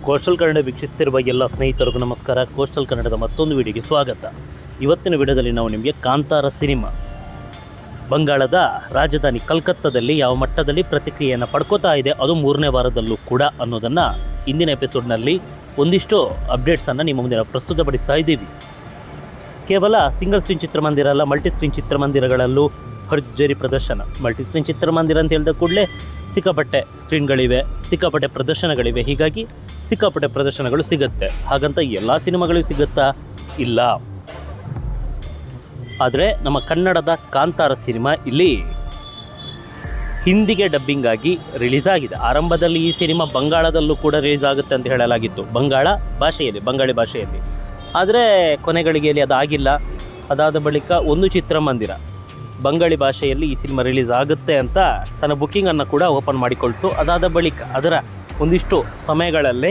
Coastal Kannada ವೀಕ್ಷಿಸ್ತಿರುವ ಎಲ್ಲ ಸ್ನೇಹಿತರಿಗೂ ನಮಸ್ಕಾರ. ಕೋಸ್ಟಲ್ ಕನ್ನಡದ ಮತ್ತೊಂದು ವಿಡಿಯೋಗೆ ಸ್ವಾಗತ. ಇವತ್ತಿನ ವಿಡಿಯೋದಲ್ಲಿ ನಾವು ನಿಮಗೆ ಕಾಂತಾರ ಸಿನಿಮಾ ಬಂಗಾಳದ ರಾಜಧಾನಿ ಕಲ್ಕತ್ತಾದಲ್ಲಿ ಯಾವ ಮಟ್ಟದಲ್ಲಿ ಪ್ರತಿಕ್ರಿಯೆಯನ್ನು ಪಡ್ಕೋತಾ ಇದೆ, ಅದು 3ನೇ ವಾರದಲ್ಲೂ ಕೂಡ ಅನ್ನೋದನ್ನು ಇಂದಿನ ಎಪಿಸೋಡ್ನಲ್ಲಿ ಒಂದಿಷ್ಟು ಅಪ್ಡೇಟ್ಸನ್ನು ನಿಮ್ಮ ಮುಂದೆ ಪ್ರಸ್ತುತಪಡಿಸ್ತಾ ಇದ್ದೀವಿ. ಕೇವಲ ಸಿಂಗಲ್ ಸ್ಕ್ರೀನ್ ಚಿತ್ರಮಂದಿರ ಅಲ್ಲ, ಮಲ್ಟಿ ಸ್ಕ್ರೀನ್ ಚಿತ್ರಮಂದಿರಗಳಲ್ಲೂ ಭರ್ಜರಿ ಪ್ರದರ್ಶನ. ಮಲ್ಟಿ ಸ್ಕ್ರೀನ್ ಚಿತ್ರಮಂದಿರ ಅಂತ ಹೇಳಿದ ಕೂಡಲೇ ಸಿಕ್ಕಾಪಟ್ಟೆ ಸ್ಕ್ರೀನ್ಗಳಿವೆ, ಸಿಕ್ಕಾಪಟ್ಟೆ ಪ್ರದರ್ಶನಗಳಿವೆ, ಹೀಗಾಗಿ ಸಿಕ್ಕಾಪಟ್ಟೆ ಪ್ರದರ್ಶನಗಳು ಸಿಗುತ್ತೆ. ಹಾಗಂತ ಎಲ್ಲ ಸಿನಿಮಾಗಳಿಗೂ ಸಿಗುತ್ತಾ? ಇಲ್ಲ. ಆದರೆ ನಮ್ಮ ಕನ್ನಡದ ಕಾಂತಾರ ಸಿನಿಮಾ ಇಲ್ಲಿ ಹಿಂದಿಗೆ ಡಬ್ಬಿಂಗ್ ಆಗಿ ರಿಲೀಸ್ ಆಗಿದೆ. ಆರಂಭದಲ್ಲಿ ಈ ಸಿನಿಮಾ ಬಂಗಾಳದಲ್ಲೂ ಕೂಡ ರಿಲೀಸ್ ಆಗುತ್ತೆ ಅಂತ ಹೇಳಲಾಗಿತ್ತು, ಬಂಗಾಳಿ ಭಾಷೆಯಲ್ಲಿ. ಆದರೆ ಕೊನೆಗಳಿಗೆಯಲ್ಲಿ ಅದಾಗಿಲ್ಲ. ಅದಾದ ಬಳಿಕ ಒಂದು ಚಿತ್ರಮಂದಿರ ಬಂಗಾಳಿ ಭಾಷೆಯಲ್ಲಿ ಈ ಸಿನಿಮಾ ರಿಲೀಸ್ ಆಗುತ್ತೆ ಅಂತ ತನ್ನ ಬುಕ್ಕಿಂಗನ್ನು ಕೂಡ ಓಪನ್ ಮಾಡಿಕೊಳ್ತು. ಅದಾದ ಬಳಿಕ ಅದರ ಒಂದಿಷ್ಟು ಸಮಯಗಳಲ್ಲೇ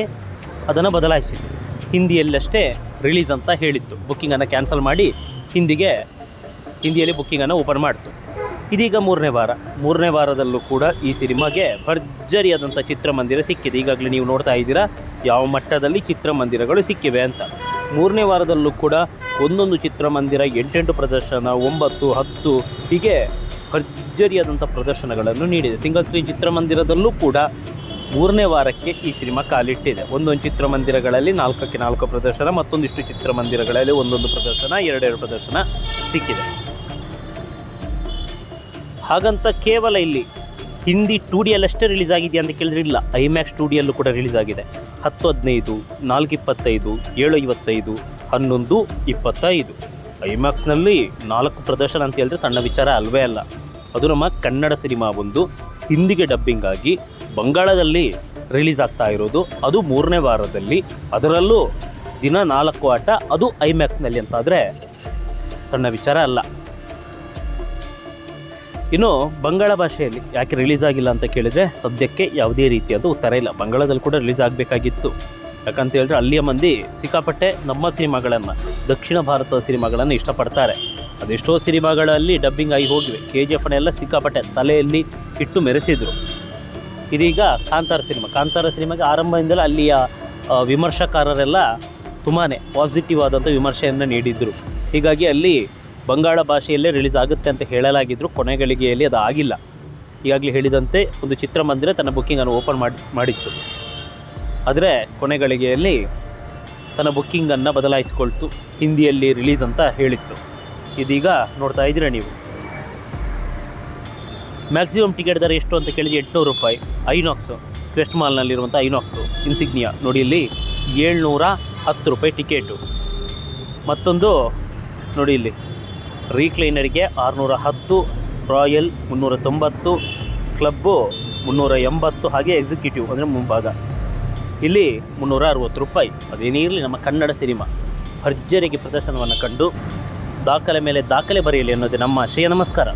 ಅದನ್ನು ಬದಲಾಯಿಸಿತು. ಹಿಂದಿಯಲ್ಲಷ್ಟೇ ರಿಲೀಸ್ ಅಂತ ಹೇಳಿತ್ತು, ಬುಕ್ಕಿಂಗನ್ನು ಕ್ಯಾನ್ಸಲ್ ಮಾಡಿ ಹಿಂದಿಯಲ್ಲಿ ಬುಕ್ಕಿಂಗನ್ನು ಓಪನ್ ಮಾಡಿತು. ಇದೀಗ 3ನೇ ವಾರದಲ್ಲೂ ಕೂಡ ಈ ಸಿನಿಮಾಗೆ ಭರ್ಜರಿಯಾದಂಥ ಚಿತ್ರಮಂದಿರ ಸಿಕ್ಕಿದೆ. ಈಗಾಗಲೇ ನೀವು ನೋಡ್ತಾ ಇದ್ದೀರಾ ಯಾವ ಮಟ್ಟದಲ್ಲಿ ಚಿತ್ರಮಂದಿರಗಳು ಸಿಕ್ಕಿವೆ ಅಂತ. 3ನೇ ವಾರದಲ್ಲೂ ಕೂಡ ಒಂದೊಂದು ಚಿತ್ರಮಂದಿರ 8 ಪ್ರದರ್ಶನ, 9, 10 ಹೀಗೆ ಭರ್ಜರಿಯಾದಂಥ ಪ್ರದರ್ಶನಗಳನ್ನು ನೀಡಿದೆ. ಸಿಂಗಲ್ ಸ್ಕ್ರೀನ್ ಚಿತ್ರಮಂದಿರದಲ್ಲೂ ಕೂಡ 3ನೇ ವಾರಕ್ಕೆ ಈ ಸಿನಿಮಾ ಕಾಲಿಟ್ಟಿದೆ. ಒಂದೊಂದು ಚಿತ್ರಮಂದಿರಗಳಲ್ಲಿ 4ಕ್ಕೆ 4 ಪ್ರದರ್ಶನ, ಮತ್ತೊಂದಿಷ್ಟು ಚಿತ್ರಮಂದಿರಗಳಲ್ಲಿ ಒಂದೊಂದು ಪ್ರದರ್ಶನ, 2 ಪ್ರದರ್ಶನ ಸಿಕ್ಕಿದೆ. ಹಾಗಂತ ಕೇವಲ ಇಲ್ಲಿ ಹಿಂದಿ 2Dಯಲ್ಲಷ್ಟೇ ರಿಲೀಸ್ ಆಗಿದೆಯಾ ಅಂತ ಕೇಳಿದ್ರೆ ಇಲ್ಲ, ಐಮ್ಯಾಕ್ಸ್ 2Dಯಲ್ಲೂ ಕೂಡ ರಿಲೀಸ್ ಆಗಿದೆ. 10:15, 4:25, 7:25, 11:25 ಐಮ್ಯಾಕ್ಸ್ನಲ್ಲಿ 4 ಪ್ರದರ್ಶನ ಅಂತ ಹೇಳಿದ್ರೆ ಸಣ್ಣ ವಿಚಾರ ಅಲ್ವೇ ಅಲ್ಲ. ಅದು ನಮ್ಮ ಕನ್ನಡ ಸಿನಿಮಾ ಒಂದು ಹಿಂದಿಗೆ ಡಬ್ಬಿಂಗ್ ಆಗಿ ಬಂಗಾಳದಲ್ಲಿ ರಿಲೀಸ್ ಆಗ್ತಾ ಇರೋದು, ಅದು 3ನೇ ವಾರದಲ್ಲಿ, ಅದರಲ್ಲೂ ದಿನ 4 ಆಟ, ಅದು ಐಮ್ಯಾಕ್ಸ್ನಲ್ಲಿ ಅಂತಾದರೆ ಸಣ್ಣ ವಿಚಾರ ಅಲ್ಲ. ಇನ್ನು ಬಂಗಾಳ ಭಾಷೆಯಲ್ಲಿ ಯಾಕೆ ರಿಲೀಸ್ ಆಗಿಲ್ಲ ಅಂತ ಕೇಳಿದರೆ ಸದ್ಯಕ್ಕೆ ಯಾವುದೇ ರೀತಿಯಾದ ಉತ್ತರ ಇಲ್ಲ. ಬಂಗಾಳದಲ್ಲಿ ಕೂಡ ರಿಲೀಸ್ ಆಗಬೇಕಾಗಿತ್ತು. ಯಾಕಂತ ಹೇಳಿದ್ರೆ ಅಲ್ಲಿಯ ಮಂದಿ ಸಿಕ್ಕಾಪಟ್ಟೆ ನಮ್ಮ ಸಿನಿಮಾಗಳನ್ನು, ದಕ್ಷಿಣ ಭಾರತದ ಸಿನಿಮಾಗಳನ್ನು ಇಷ್ಟಪಡ್ತಾರೆ. ಅದೆಷ್ಟೋ ಸಿನಿಮಾಗಳಲ್ಲಿ ಡಬ್ಬಿಂಗ್ ಆಗಿ ಹೋಗಿವೆ. KGFನೆಲ್ಲ ಸಿಕ್ಕಾಪಟ್ಟೆ ತಲೆಯಲ್ಲಿ ಇಟ್ಟು ಮೆರೆಸಿದರು. ಇದೀಗ ಕಾಂತಾರ ಸಿನಿಮಾಗೆ ಆರಂಭದಿಂದಲೇ ಅಲ್ಲಿಯ ವಿಮರ್ಶಕರೆಲ್ಲ ತುಂಬಾ ಪಾಸಿಟಿವ್ ಆದಂಥ ವಿಮರ್ಶೆಯನ್ನು ನೀಡಿದರು. ಹೀಗಾಗಿ ಅಲ್ಲಿ ಬಂಗಾಳ ಭಾಷೆಯಲ್ಲೇ ರಿಲೀಸ್ ಆಗುತ್ತೆ ಅಂತ ಹೇಳಲಾಗಿದ್ದರು. ಕೊನೆಗಳಿಗೆಯಲ್ಲಿ ಅದು ಆಗಿಲ್ಲ. ಈಗಾಗಲೇ ಹೇಳಿದಂತೆ ಒಂದು ಚಿತ್ರಮಂದಿರ ತನ್ನ ಬುಕ್ಕಿಂಗನ್ನು ಓಪನ್ ಮಾಡಿತ್ತು. ಆದರೆ ಕೊನೆಗಳಿಗೆಯಲ್ಲಿ ತನ್ನ ಬುಕ್ಕಿಂಗನ್ನು ಬದಲಾಯಿಸಿಕೊಳ್ತು, ಹಿಂದಿಯಲ್ಲಿ ರಿಲೀಸ್ ಅಂತ ಹೇಳಿತ್ತು. ಇದೀಗ ನೋಡ್ತಾ ಇದ್ದೀರಾ ನೀವು. ಮ್ಯಾಕ್ಸಿಮಮ್ ಟಿಕೆಟ್ ದರ ಎಷ್ಟು ಅಂತ ಕೇಳಿದರೆ 800 ರೂಪಾಯಿ. ಐನಾಕ್ಸು, ಕ್ವೆಸ್ಟ್ ಮಾಲ್ನಲ್ಲಿರುವಂಥ ಐನಾಕ್ಸು ಇನ್ಸಿಗ್ನಿಯಾ ನೋಡಿ, ಇಲ್ಲಿ 710 ರೂಪಾಯಿ ಟಿಕೆಟು. ಮತ್ತೊಂದು ನೋಡಿ, ಇಲ್ಲಿ ರೀಕ್ಲೈನರಿಗೆ 610, ರಾಯಲ್ 390, ಕ್ಲಬ್ಬು 380, ಹಾಗೆ ಎಕ್ಸಿಕ್ಯೂಟಿವ್ ಅಂದರೆ ಮುಂಭಾಗ ಇಲ್ಲಿ 360 ರೂಪಾಯಿ. ಅದೇನೇ ಇರಲಿ, ನಮ್ಮ ಕನ್ನಡ ಸಿನಿಮಾ ಭರ್ಜರಿಗೆ ಪ್ರದರ್ಶನವನ್ನು ಕಂಡು ದಾಖಲೆ ಮೇಲೆ ದಾಖಲೆ ಬರೆಯಲಿ ಅನ್ನೋದೇ ನಮ್ಮ ಆಶಯ. ನಮಸ್ಕಾರ.